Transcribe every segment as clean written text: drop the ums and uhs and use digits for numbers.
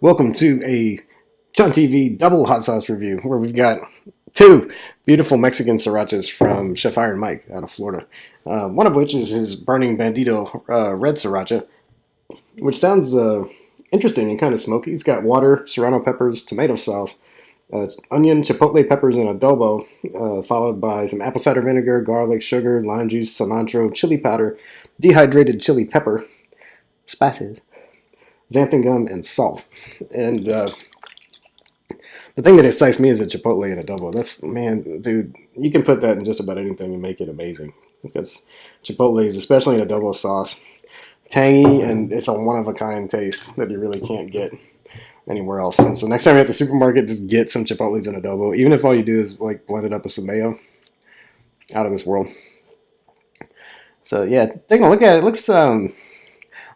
Welcome to a Chunn TV double hot sauce review where we've got two beautiful Mexican srirachas from Chef Iron Mike out of Florida. One of which is his Burning Bandido red sriracha, which sounds interesting and kind of smoky. It's got water, serrano peppers, tomato sauce, onion, chipotle peppers, and adobo, followed by some apple cider vinegar, garlic, sugar, lime juice, cilantro, chili powder, dehydrated chili pepper, spices, xanthan gum, and salt. And the thing that excites me is the chipotle and adobo. That's, man, dude, you can put that in just about anything and make it amazing. It's got chipotles, especially in adobo sauce. Tangy, and it's a one-of-a-kind taste that you really can't get anywhere else. And so next time you're at the supermarket, just get some chipotles and adobo. Even if all you do is like blend it up with some mayo. Out of this world. So yeah, taking a look at it, it looks a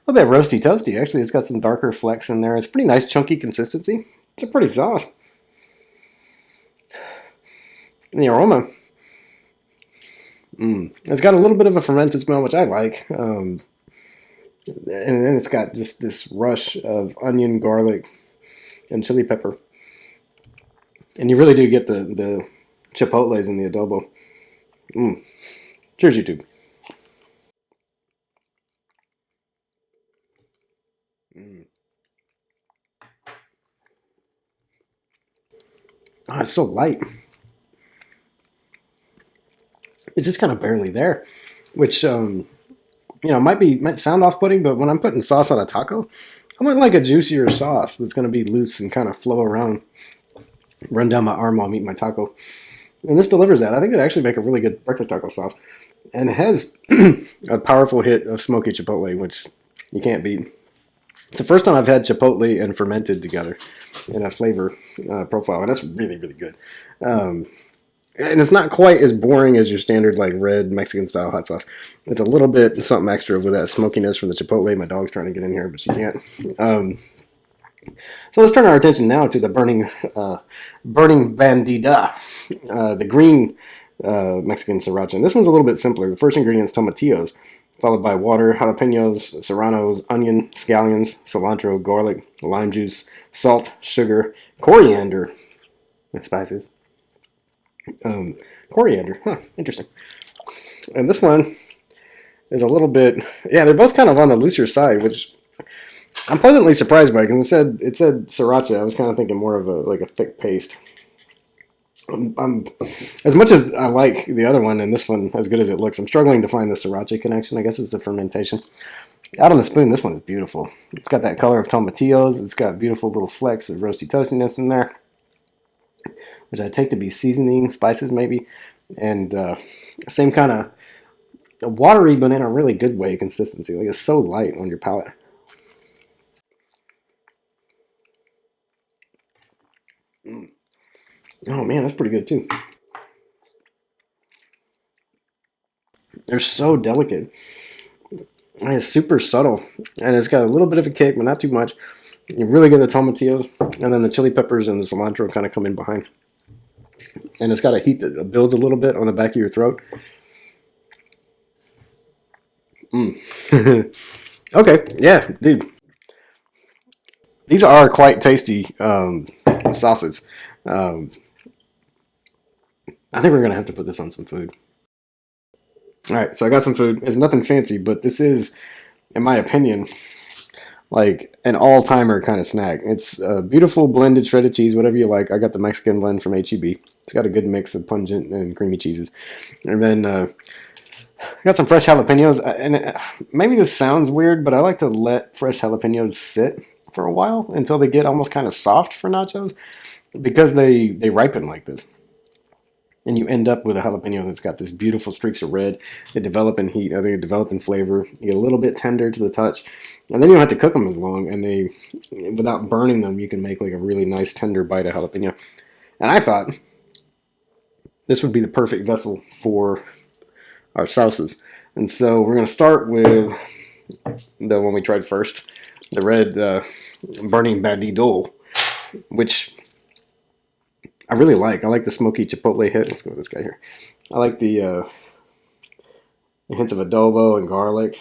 little bit roasty toasty. Actually, it's got some darker flecks in there. It's pretty nice chunky consistency. It's a pretty sauce. And the aroma, it's got a little bit of a fermented smell, which I like. And then it's got just this rush of onion, garlic, and chili pepper. And you really do get the chipotles and the adobo. Cheers, YouTube. Oh, it's so light. It's just kind of barely there, which might sound off-putting, but when I'm putting sauce on a taco, I want like a juicier sauce that's going to be loose and kind of flow around, run down my arm while I'm eating my taco. And this delivers that. I think it'd actually make a really good breakfast taco sauce, and it has a powerful hit of smoky chipotle, which you can't beat. It's the first time I've had chipotle and fermented together in a flavor profile, and that's really, really good. And it's not quite as boring as your standard like red Mexican style hot sauce. It's a little bit something extra with that smokiness from the chipotle. My dog's trying to get in here, but she can't. So let's turn our attention now to the Burning Bandida, the green Mexican sriracha. And this one's a little bit simpler. The first ingredient is tomatillos, followed by water, jalapenos, serranos, onion, scallions, cilantro, garlic, lime juice, salt, sugar, coriander, and spices. Coriander, interesting. And this one is a little bit, yeah, they're both kind of on the looser side, which I'm pleasantly surprised by, because it said sriracha. I was kind of thinking more of a thick paste. As much as I like the other one and this one as good as it looks, I'm struggling to find the sriracha connection. I guess it's the fermentation. Out on the spoon, this one is beautiful. It's got that color of tomatillos. It's got beautiful little flecks of roasty toastiness in there, which I take to be seasoning, spices maybe, and same kind of watery, but in a really good way, consistency. Like, it's so light on your palate. Oh man, that's pretty good too. They're so delicate. It's super subtle, and it's got a little bit of a kick, but not too much. You really get the tomatillos, and then the chili peppers and the cilantro kind of come in behind. And it's got a heat that builds a little bit on the back of your throat. Okay, yeah, dude. These are quite tasty sauces. I think we're going to have to put this on some food. All right, so I got some food. It's nothing fancy, but this is, in my opinion, like an all-timer kind of snack. It's a beautiful blended shredded cheese, whatever you like. I got the Mexican blend from HEB. It's got a good mix of pungent and creamy cheeses. And then I got some fresh jalapenos. And maybe this sounds weird, but I like to let fresh jalapenos sit for a while until they get almost kind of soft for nachos, because they ripen like this. And you end up with a jalapeno that's got this beautiful streaks of red. They develop in heat. They develop in flavor. You get a little bit tender to the touch. And then you don't have to cook them as long. And without burning them, you can make like a really nice tender bite of jalapeno. And I thought this would be the perfect vessel for our salsas. And so we're going to start with the one we tried first, the red Burning Bandito, which I really like. I like the smoky chipotle hit. Let's go with this guy here. I like the hints of adobo and garlic.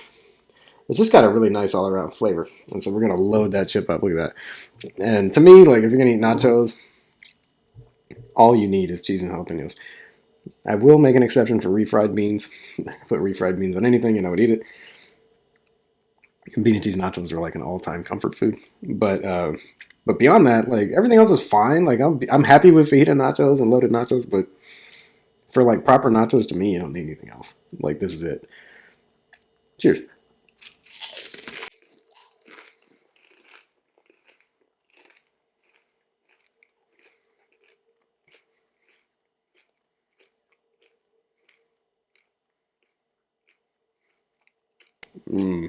It's just got a really nice all around flavor. And so we're gonna load that chip up. Look at that. And to me, like if you're gonna eat nachos, all you need is cheese and jalapenos. I will make an exception for refried beans. I put refried beans on anything and I would eat it. Bean and cheese nachos are like an all-time comfort food. But beyond that, like everything else is fine. Like I'm happy with fajita nachos and loaded nachos, but for like proper nachos, to me, you don't need anything else. Like this is it. Cheers. Mm,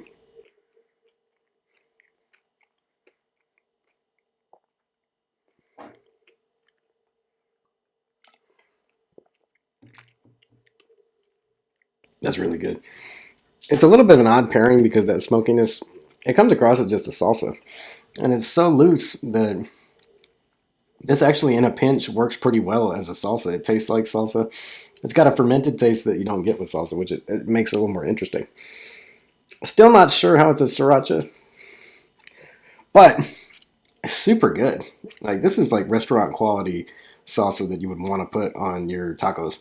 that's really good. It's a little bit of an odd pairing because that smokiness, it comes across as just a salsa. And it's so loose that this actually in a pinch works pretty well as a salsa. It tastes like salsa. It's got a fermented taste that you don't get with salsa, which it makes it a little more interesting. Still not sure how it's a sriracha, but it's super good. Like this is like restaurant quality salsa that you would want to put on your tacos.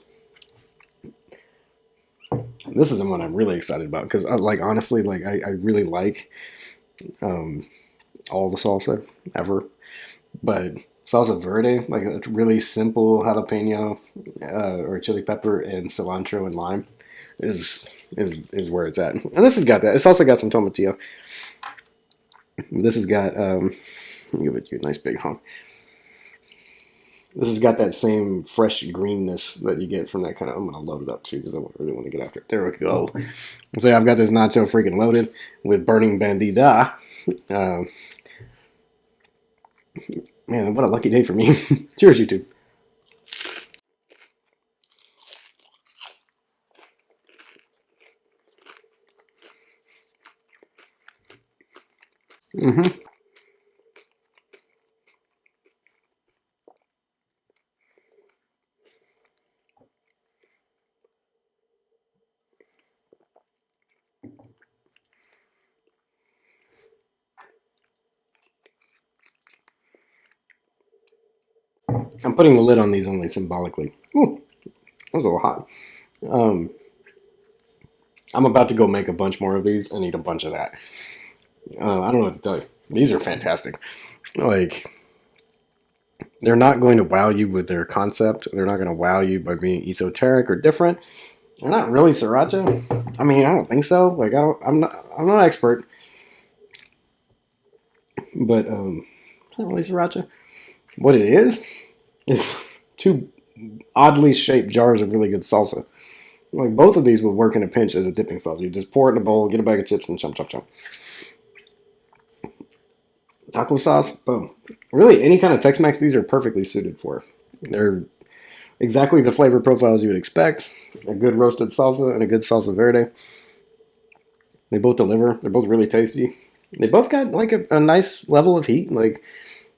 This is the one I'm really excited about because, like, honestly, like I really like um, all the salsa ever, but salsa verde, like a really simple jalapeno or chili pepper and cilantro and lime, is where it's at. And this has got that. It's also got some tomatillo. This has got let me give it you a nice big hunk. This has got that same fresh greenness that you get from that kind of. I'm gonna load it up too because I really want to get after it. There we go. So yeah, I've got this nacho freaking loaded with Burning Bandida. Uh, Man, what a lucky day for me. Cheers, YouTube. Hmm. I'm putting the lid on these only symbolically. Ooh, that was a little hot. Um, I'm about to go make a bunch more of these and eat a bunch of that. I don't know what to tell you. These are fantastic. Like, they're not going to wow you with their concept. They're not going to wow you by being esoteric or different. They're not really sriracha. I mean, I don't think so. Like, I'm not an expert, but it's not really sriracha. What it is two oddly shaped jars of really good salsa. Like both of these would work in a pinch as a dipping sauce. You just pour it in a bowl, get a bag of chips, and chomp, chomp, chomp. Taco sauce, boom. Really, any kind of Tex-Mex, these are perfectly suited for. They're exactly the flavor profiles you would expect. A good roasted salsa and a good salsa verde. They both deliver. They're both really tasty. They both got like a nice level of heat. Like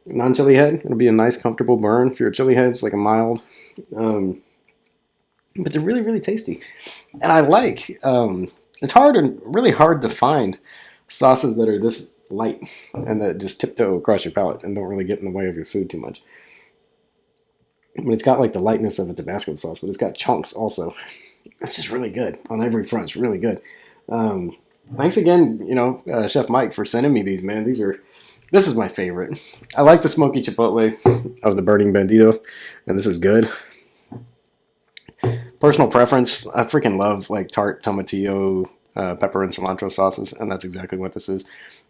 non-chili head, it'll be a nice, comfortable burn. If you're a chili head, it's like a mild. Um, but they're really, really tasty. And I like, it's hard and really hard to find sauces that are this light and that just tiptoe across your palate and don't really get in the way of your food too much. But it's got like the lightness of a Tabasco sauce, but it's got chunks also. It's just really good on every front. It's really good. Um, Thanks again, Chef Mike, for sending me these, man. This is my favorite. I like the smoky chipotle of the Burning Bandido, and this is good. Personal preference, I freaking love like tart tomatillo, pepper and cilantro sauces, and that's exactly what this is.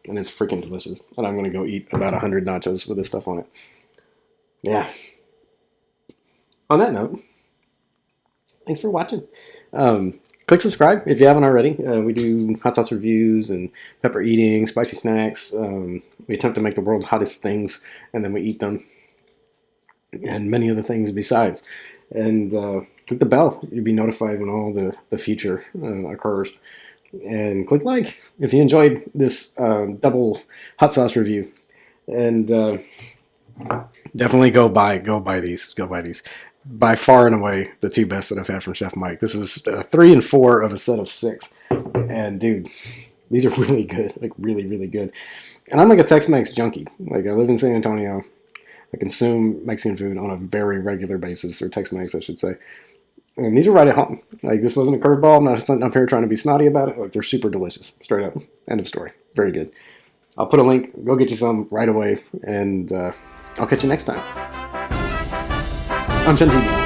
And it's freaking delicious. And I'm gonna go eat about 100 nachos with this stuff on it. Yeah. On that note, thanks for watching. Click subscribe if you haven't already. We do hot sauce reviews and pepper eating, spicy snacks. We attempt to make the world's hottest things, and then we eat them, and many other things besides. And click the bell. You'll be notified when all the future occurs. And click like if you enjoyed this double hot sauce review. And definitely go buy these. Go buy these. By far and away, the two best that I've had from Chef Mike. This is 3 and 4 of a set of 6. And dude, These are really good, like really, really good. And I'm like a Tex-Mex junkie. Like I live in San Antonio. I consume Mexican food on a very regular basis, or Tex-Mex, I should say. And these are right at home. Like this wasn't a curveball. I'm not sitting up here trying to be snotty about it. Like they're super delicious, straight up. End of story. Very good. I'll put a link. Go get you some right away, and I'll catch you next time. I'm Chunn TV.